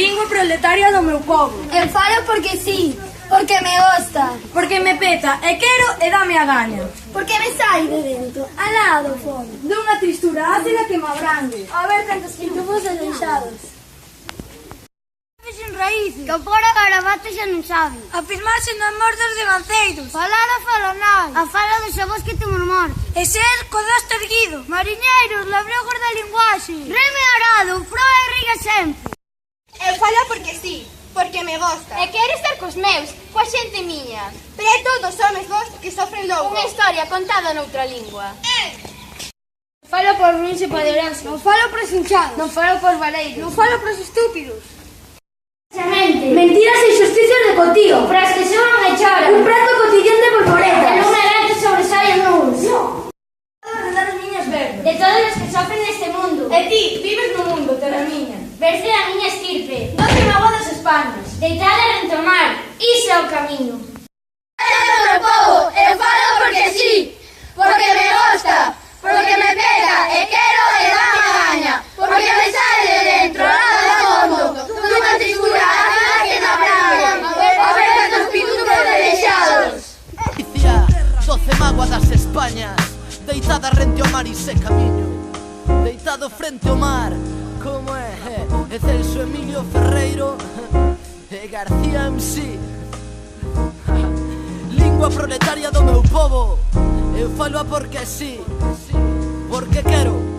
Lingua proletaria do meu povo. Eu falo porque sí, porque me gusta, Porque me peta e quero e dame a gaña. porque me sai de dentro, al lado fondo. Dunha tristura ácida que me abrangue. A ver cantos pitufos desleixados. Sin raíces. Que o poro garabato xa non sabe. Afirmarse no amor dos devanceiros. Falar a falonai. A fala dos avós que te mormor. E ser co dosto erguido. Mariñeiros, labregos da linguaxe. Reme arado, proa e riga sempre. Eu falo porque sí, porque me gusta. E quero estar cos meus, coa xente miña. Preto dos homes vos que sofren logo. Unha historia contada noutra lingua. Falo por Luis e Padeirense. Non falo por hinchados. Non falo por valeiros. Non falo por estúpidos. Mentiras e injusticias de contigo. Pras que soan e choran. Un prato cotidiano de polvoretas. En un evento sobresaen nus. Das niñas verdes. De todos os que sofren neste mundo. E ti, vives no mundo, terra miña. Verse a miña estirpe. Non te magoa das Españas. Deitar e rentomar. Iso é o camiño. Meu povo, eu falo porque sí, porque me gusta, porque me pega e quero e dame a gaña, porque me sale de dentro, lado do fondo, dunha tristura ácida que me abrangue, a ver cantos pitufos desleixados. Doce mágoa das Españas, deitada rente ao mar e se camiño, deitado frente ao mar, como é? E Celso Emilio Ferreiro e García MC. Lingua proletaria do meu povo, eu falo a porque sí, porque quero.